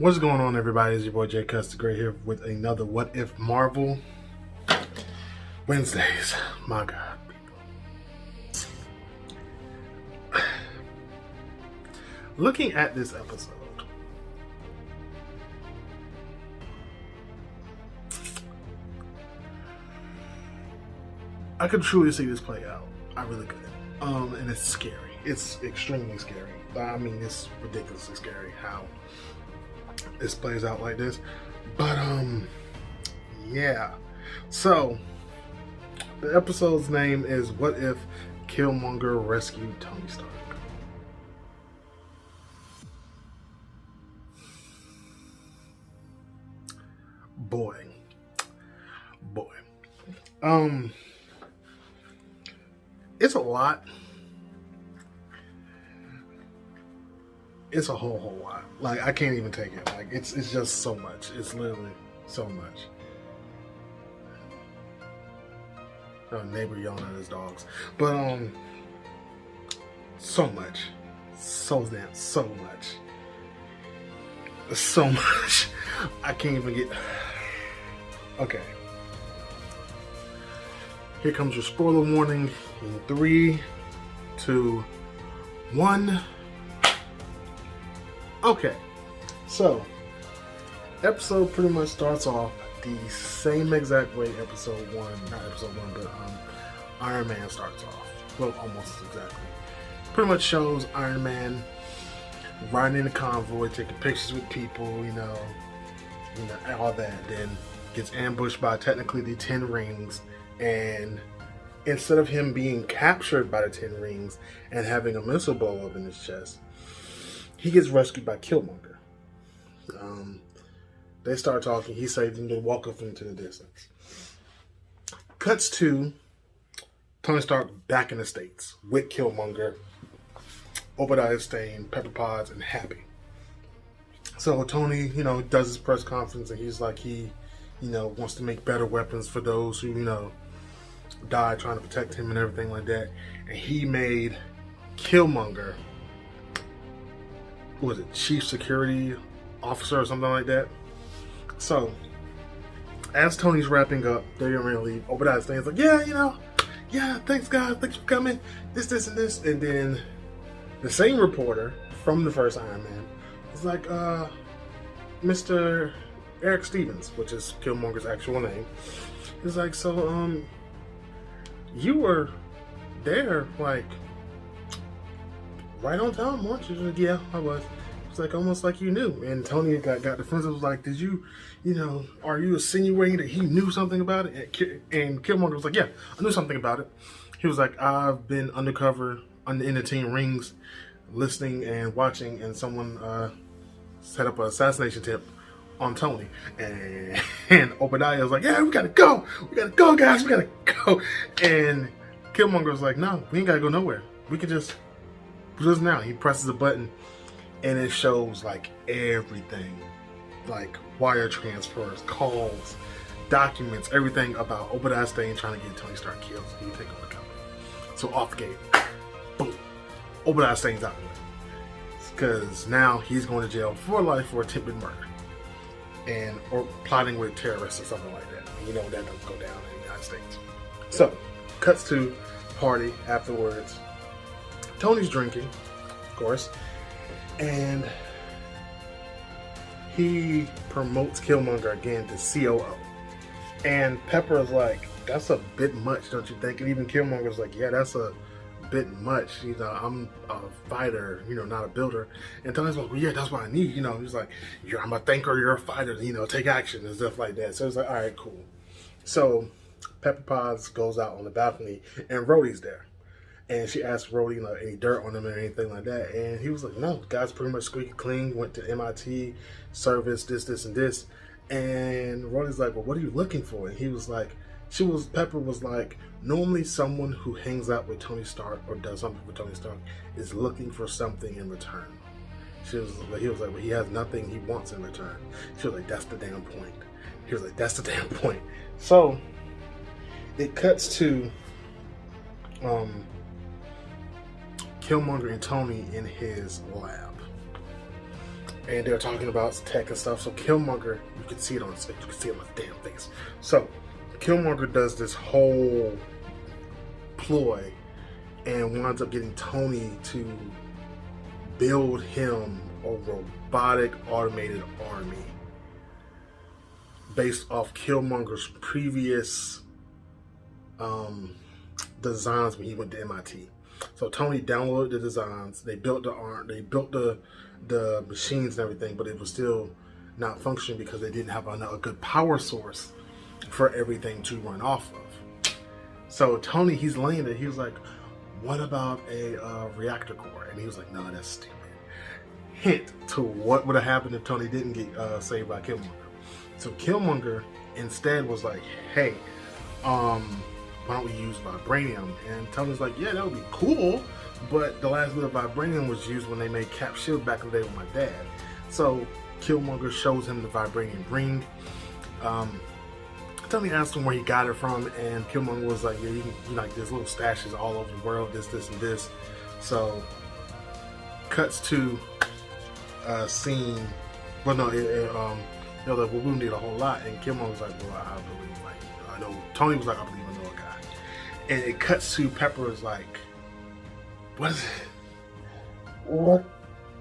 What's going on, everybody? It's your boy Jay Custer Gray here with another What If Marvel Wednesdays. My God. Looking at this episode, I could truly see this play out. I really could. And it's scary. It's extremely scary. I mean, it's ridiculously scary how this plays out like this. But yeah. So the episode's name is What If Killmonger Rescued Tony Stark? Boy. It's a lot. It's a whole lot. Like, I can't even take it. Like, it's just so much. It's literally so much. Neighbor yelling at his dogs. But so much. So much. So much. I can't even get. Okay. Here comes your spoiler warning in 3, 2, 1. Okay, so episode pretty much starts off the same exact way episode 1, not episode 1, but Iron Man starts off. Well, almost exactly. Pretty much shows Iron Man riding in a convoy, taking pictures with people, you know, all that. Then gets ambushed by technically the 10 rings, and instead of him being captured by the 10 rings and having a missile blow up in his chest, he gets rescued by Killmonger. They start talking. He saves him to walk off into the distance. Cuts to Tony Stark back in the States with Killmonger, Obadiah Stane, Pepper Potts, and Happy. So Tony, does his press conference, and he's like, he, wants to make better weapons for those who, died trying to protect him and everything like that. And he made Killmonger, what was it, chief security officer or something like that. So as Tony's wrapping up, they're getting ready to leave. Obadiah Stane's like, yeah, thanks guys, thanks for coming, this and this. And then the same reporter from the first Iron Man is like, Mr. Eric Stevens, which is Killmonger's actual name, is like, so you were there, like, right on time, weren't you? Like, yeah, I was. It's like almost like you knew. And Tony got defensive. Was like, did you, are you insinuating that he knew something about it? And Killmonger was like, yeah, I knew something about it. He was like, I've been undercover in the 10 rings, listening and watching, and someone set up an assassination tip on Tony. And Obadiah was like, yeah, we gotta go, guys, we gotta go. And Killmonger was like, no, we ain't gotta go nowhere. We can just now. He presses a button, and it shows like everything, like wire transfers, calls, documents, everything about Obadiah Stane trying to get Tony Stark killed so he can take over the company. So off the gate, boom, Obadiah Stane's out of the way, because now he's going to jail for life for attempted murder or plotting with terrorists or something like that. And that doesn't go down in the United States. So cuts to party afterwards. Tony's drinking, of course, and he promotes Killmonger again to COO. And Pepper is like, that's a bit much, don't you think? And even Killmonger's like, yeah, that's a bit much. I'm a fighter, not a builder. And Tony's like, well, yeah, that's what I need. He's like, I'm a thinker, you're a fighter, take action and stuff like that. So it's like, all right, cool. So Pepper Potts goes out on the balcony, and Rhodey's there. And she asked Rhodey, any dirt on him or anything like that. And he was like, no, the guy's pretty much squeaky clean, went to MIT, service, this, and this. And Rhodey's like, well, what are you looking for? And he was like, Pepper was like, normally someone who hangs out with Tony Stark or does something for Tony Stark is looking for something in return. He was like, well, he has nothing he wants in return. She was like, that's the damn point. He was like, that's the damn point. So it cuts to Killmonger and Tony in his lab. and they're talking about tech and stuff. So Killmonger, you can see it on his face, you can see it on his damn face. So Killmonger does this whole ploy and winds up getting Tony to build him a robotic automated army based off Killmonger's previous designs when he went to MIT. So Tony downloaded the designs. They built the arm. They built the machines and everything, but it was still not functioning because they didn't have a good power source for everything to run off of. So Tony, he's laying there. He was like, "What about a reactor core?" And he was like, "No, that's stupid." Hint to what would have happened if Tony didn't get saved by Killmonger. So Killmonger instead was like, "Hey, why don't we use vibranium?" And Tony's like, "Yeah, that would be cool, but the last bit of vibranium was used when they made Cap Shield back in the day with my dad." So Killmonger shows him the vibranium ring. Tony asked him where he got it from, and Killmonger was like, "Yeah, you like there's little stashes all over the world, this, and this." So cuts to a scene. Well, no, they're like, "Well, we need a whole lot," and Killmonger was like, "Well, I believe, like, I know." Tony was like, "I believe I know a guy," and it cuts to Pepper's like, "What is it? What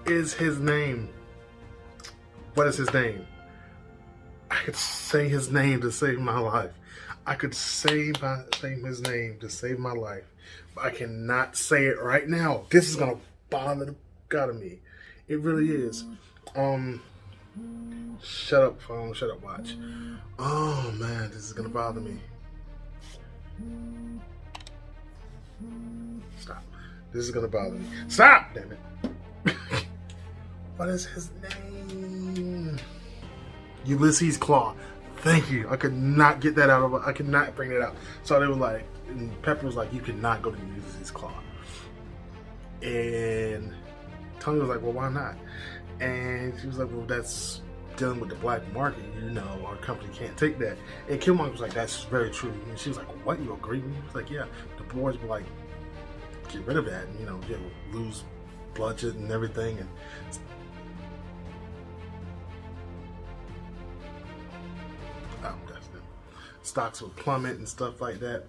is his name? What is his name? I could say his name to save my life. I could say his name to save my life, but I cannot say it right now. This is gonna bother the god of me. It really is." Shut up, phone. Shut up, watch. Oh man, this is gonna bother me. Stop. This is gonna bother me. Stop! Damn it. What is his name? Ulysses Claw. Thank you. I could not get that out of. I could not bring it out. So they were like, and Pepper was like, "You cannot go to Ulysses Claw." And Tony was like, "Well, why not?" And she was like, "Well, that's dealing with the black market. You know, our company can't take that." And Killmonger was like, "That's very true." And she was like, "What? You agree?" And he was like, "Yeah." The boys were like, "Get rid of that, and you'll lose budget and everything." And that's them. Stocks would plummet and stuff like that.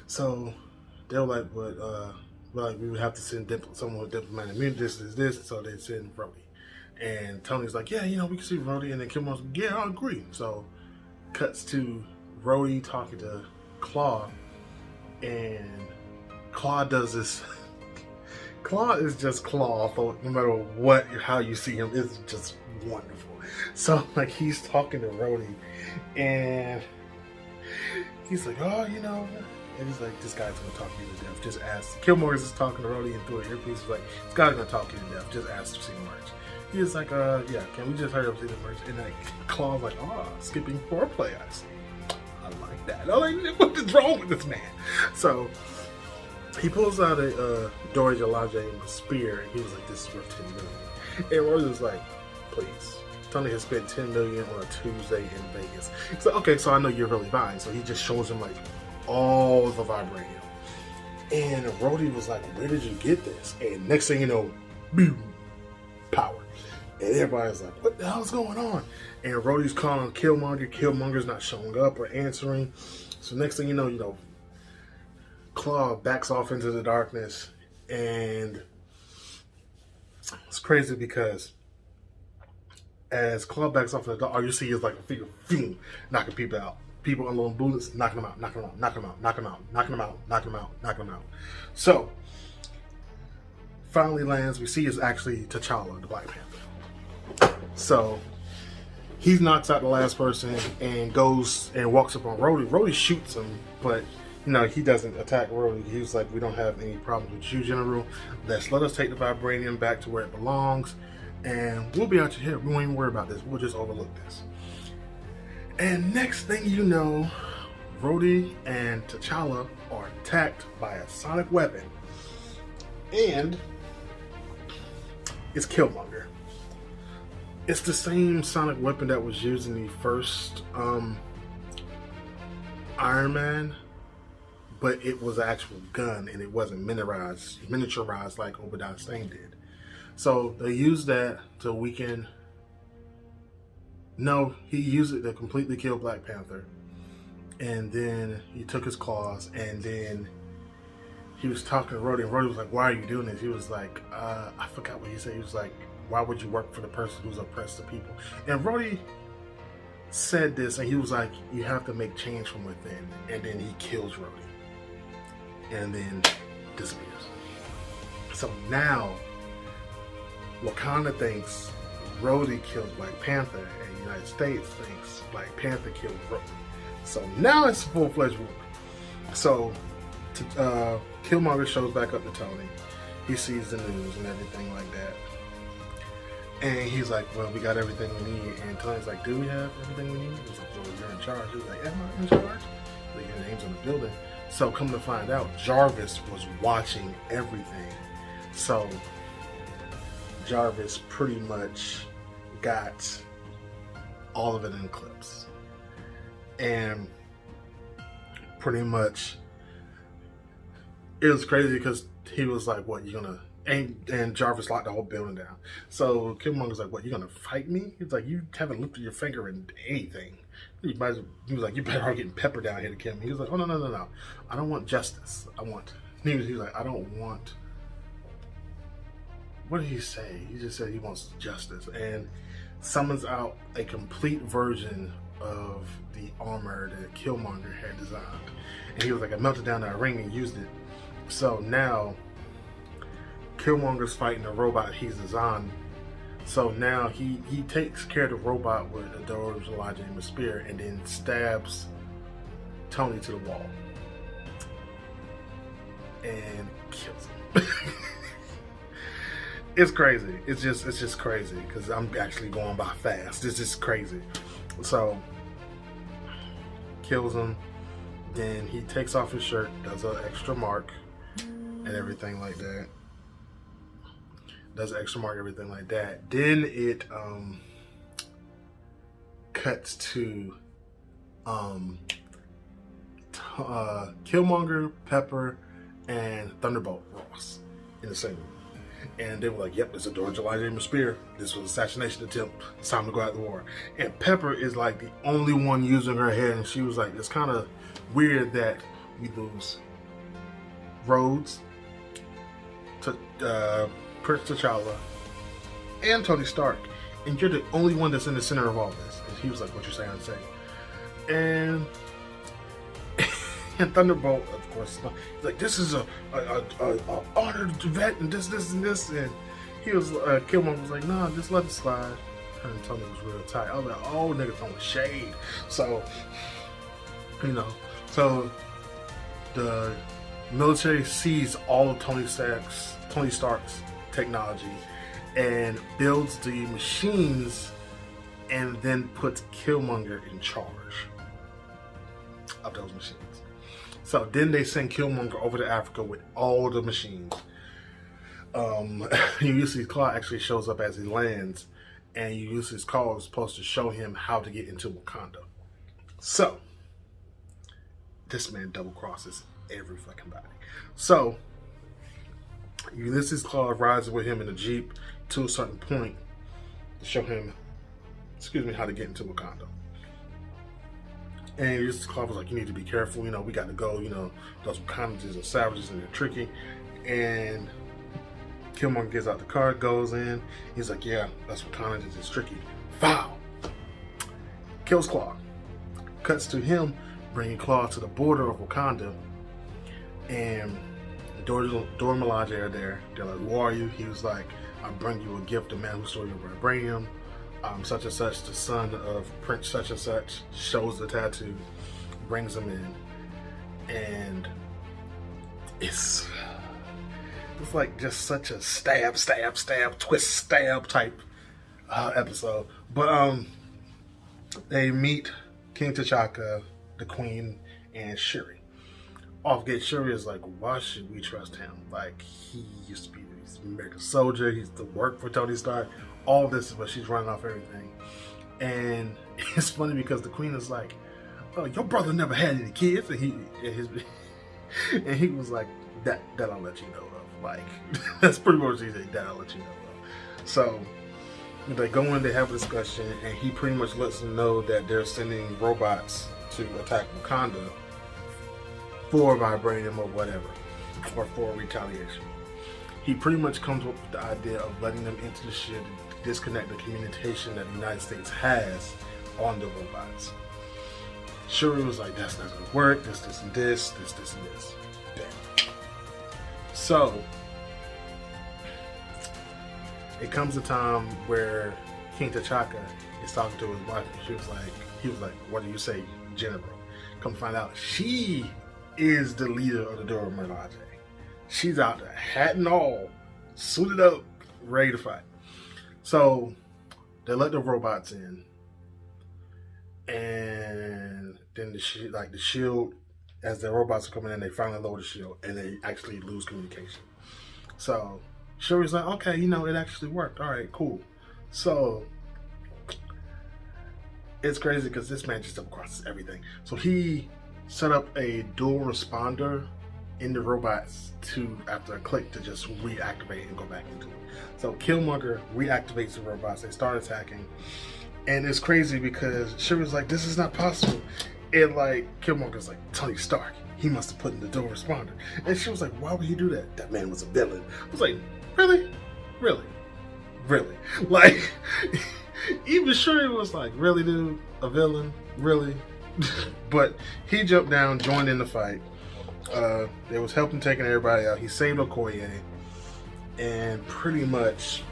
So they were like, "But we would have to send someone with diplomatic immunity. This." So they send Rhodey. And Tony's like, "Yeah, we can see Rhodey." And then Killmonger's like, "Yeah, I agree." So cuts to Rhodey talking to Claw, and Claw does this. Claw is just Claw, so no matter how you see him, it's just wonderful. So like he's talking to Rhodey, and he's like, "Oh, and he's like, "This guy's gonna talk you to death. Just ask." Killmonger's just talking to Rhodey and through an earpiece. He's like, "This guy's gonna talk you to death. Just ask to see merch." He's like, "Yeah, can we just hurry up and see the merch?" And like, Claw's like, "Oh, skipping foreplay, I see. I like that." I'm like, what is wrong with this man? So he pulls out a Dora Milaje and a spear, and he was like, "This is worth $10 million." And Rose was like, "Please." Tony has spent $10 million on a Tuesday in Vegas. He's like, "Okay, so I know you're really buying." So he just shows him like all the vibranium. And Rhodey was like, "Where did you get this?" And next thing you know, boom, power. And everybody's like, "What the hell's going on?" And Rhodey's calling Killmonger. Killmonger's not showing up or answering. So next thing you know, Claw backs off into the darkness. And it's crazy because as Claw backs off in the dark, all you see is like a figure knocking people out. People unloading bullets, knocking them out, knocking them out, knocking them out, knocking them out, knocking them out, knocking them out, knocking them out. So finally lands. We see is actually T'Challa, the Black Panther. So he knocks out the last person and goes and walks up on Rhodey. Rhodey shoots him, but he doesn't attack Rhodey. He was like, "We don't have any problems with you, General. Let us take the vibranium back to where it belongs, and we'll be out here. We won't even worry about this. We'll just overlook this." And next thing you know, Rhodey and T'Challa are attacked by a sonic weapon, and it's Killmonger. It's the same sonic weapon that was used in the first Iron Man, but it was an actual gun and it wasn't miniaturized like Obadiah Stane did. So they used that to weaken. No, he used it to completely kill Black Panther. And then he took his claws, and then he was talking to Rhodey, and Rhodey was like, "Why are you doing this?" He was like, I forgot what he said. He was like, "Why would you work for the person who's oppressed the people?" And Rhodey said this, and he was like, "You have to make change from within." And then he kills Rhodey, and then disappears. So now, Wakanda thinks Rhodey killed Black Panther, and the United States thinks Black Panther killed Rhodey. So now it's full-fledged war. So Killmonger shows back up to Tony. He sees the news and everything like that. And he's like, "Well, we got everything we need." And Tony's like, "Do we have everything we need?" He's like, "Well, you're in charge." He was like, "Am I in charge?" Like, your name's on the building. So come to find out, Jarvis was watching everything. So Jarvis pretty much got all of it in clips. And pretty much it was crazy because he was like, "What, you gonna..." And Jarvis locked the whole building down. So Killmonger's like, "What, you gonna fight me?" He's like, "You haven't lifted your finger in anything." He was like, "You better start getting Pepper down here to kill me." He was like, "Oh, no. I don't want justice. I want..." He was like, "I don't want..." What did he say? He just said he wants justice, and summons out a complete version of the armor that Killmonger had designed. And he was like, "I melted down that ring and used it." So now Killmonger's fighting the robot he's designed. So now he takes care of the robot with the Doors, Elijah, and the spear, and then stabs Tony to the wall and kills him. It's crazy. It's just crazy because I'm actually going by fast. It's just crazy. So kills him. Then he takes off his shirt, does an extra mark, and everything like that. Does an extra mark, everything like that. Then it cuts to Killmonger, Pepper, and Thunderbolt Ross in the same room. And they were like, "Yep, it's a George Elijah Spear. This was an assassination attempt. It's time to go out to war." And Pepper is like the only one using her head, and she was like, "It's kind of weird that we lose Rhodes, to Prince T'Challa, and Tony Stark, and you're the only one that's in the center of all this." And he was like, "What you saying? I say." And Thunderbolt, of course, he's like, "This is a honored vet, and this, and this." And he was, Killmonger was like, "No, just let it slide." And Tony was real tight. I was like, "Oh, nigga throwing shade." So, so the military sees all of Tony Stark's technology and builds the machines, and then puts Killmonger in charge of those machines. So then they send Killmonger over to Africa with all the machines. Ulysses Claw actually shows up as he lands, and Ulysses Claw is supposed to show him how to get into Wakanda. So this man double crosses every fucking body. So Ulysses Claw rides with him in a Jeep to a certain point to show him, how to get into Wakanda. And Ulysses Claw was like, "You need to be careful, we got to go, those Wakandans are savages and they're tricky." And Killmonger gets out the car, goes in, he's like, "Yeah, that's Wakandans, it's tricky." Foul! Kills Claw. Cuts to him bringing Claw to the border of Wakanda, and Dora Milaje are there. They're like, "Who are you?" He was like, "I bring you a gift, a man who stole your vibranium. Such and such, the son of Prince such and such," shows the tattoo, brings him in, and it's like just such a stab, twist, stab type episode. But they meet King T'Chaka, the Queen, and Shuri. Off-gate Shuri is like, "Why should we trust him? Like, he used to be he's an American soldier, he used to work for Tony Stark. All this is what she's running off everything." And it's funny because the Queen is like, "Oh, your brother never had any kids," and he was like, that I'll let you know of." Like, that's pretty much what he said, "That I'll let you know of." So they go in, they have a discussion, and he pretty much lets them know that they're sending robots to attack Wakanda for vibranium or whatever, or for retaliation. He pretty much comes up with the idea of letting them into the ship to disconnect the communication that the United States has on the robots. Shuri was like, that's not gonna work, this and this. Damn. So, it comes a time where King T'Chaka is talking to his wife, and he was like, what do you say, General? Come find out, she is the leader of the Dora Milaje. She's out there, hat and all, suited up, ready to fight. So they let the robots in, and then the shield, as the robots are coming in, they finally lower the shield, and they actually lose communication. So Shuri's like, okay, it actually worked. All right, cool. So it's crazy because this man just double-crosses everything. So he set up a dual responder in the robots after a click to just reactivate and go back into it. So Killmonger reactivates the robots. They start attacking, and it's crazy because Shuri's like, this is not possible. And Killmonger's like, Tony Stark, he must have put in the dual responder. And she was like, why would he do that? That man was a villain. I was like, really? Even Shuri was like, really, dude? A villain? Really? But he jumped down, joined in the fight. They was helping taking everybody out. He saved Okoye and pretty much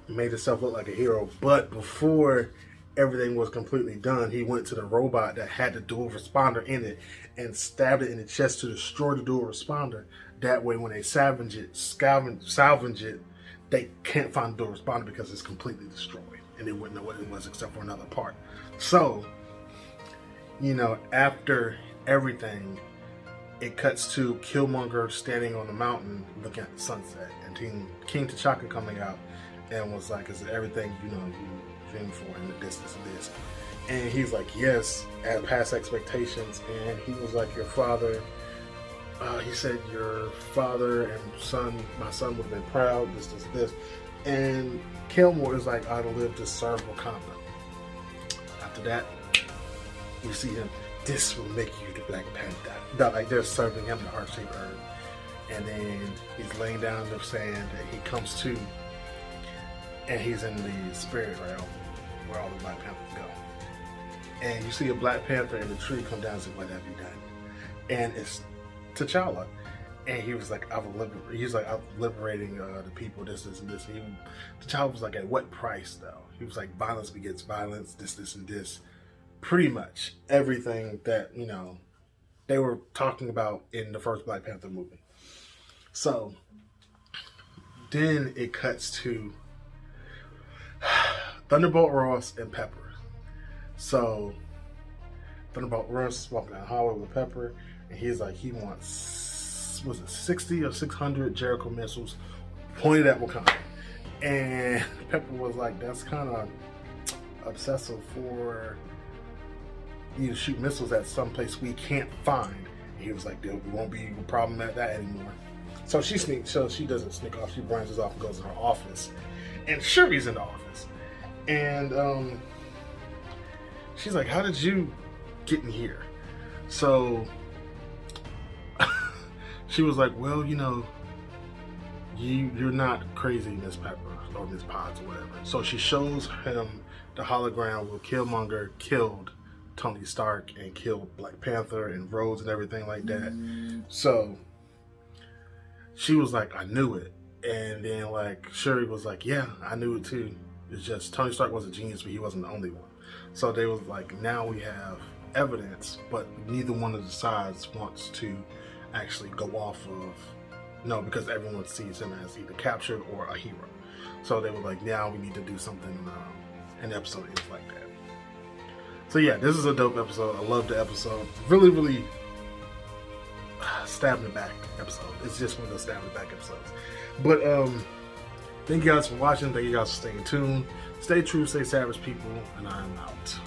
made himself look like a hero. But before everything was completely done, he went to the robot that had the dual responder in it and stabbed it in the chest to destroy the dual responder. That way, when they salvage it, they can't find the dual responder because it's completely destroyed, and they wouldn't know what it was except for another part. So, after everything, it cuts to Killmonger standing on the mountain looking at the sunset, and King T'Chaka coming out and was like, is it everything you dreamed for in the distance of this? And he's like, yes, at past expectations. And he was like, your father, he said your father and my son would have been proud, this. And Killmonger is like, I'd live to serve Wakanda. After that, you see him, this will make you the Black Panther. They're serving him the heart-shaped herb. And then he's laying down in the sand, and he comes to, and he's in the spirit realm where all the Black Panthers go. And you see a Black Panther in the tree come down and say, what have you done? And it's T'Challa. And he was like, I'm liberating the people, this, and this. T'Challa was like, at what price, though? He was like, violence begets violence, this, and this. Pretty much everything that, they were talking about in the first Black Panther movie. So, then it cuts to Thunderbolt Ross and Pepper. So, Thunderbolt Ross is walking down the hallway with Pepper, and he's like, he wants, 60 or 600 Jericho missiles pointed at Wakanda. And Pepper was like, that's kind of obsessive for you to shoot missiles at some place we can't find. And he was like, there won't be a problem at that anymore. So she doesn't sneak off. She branches off and goes to her office. And Shuri's in the office. And she's like, how did you get in here? So she was like, well, you're not crazy, Miss Pepper, or Miss Potts, or whatever. So she shows him the hologram where Killmonger killed Tony Stark and killed Black Panther and Rhodes and everything like that. So she was like, I knew it. And then Shuri was like, yeah, I knew it too. It's just Tony Stark was a genius, but he wasn't the only one. So they was like, now we have evidence, but neither one of the sides wants to actually go off of, because everyone sees him as either captured or a hero. So they were like, now we need to do something, and the episode ends like that. So yeah, this is a dope episode. I love the episode. Really, really stab in the back episode. It's just one of those stab in the back episodes. But thank you guys for watching. Thank you guys for staying tuned. Stay true, stay savage, people, and I'm out.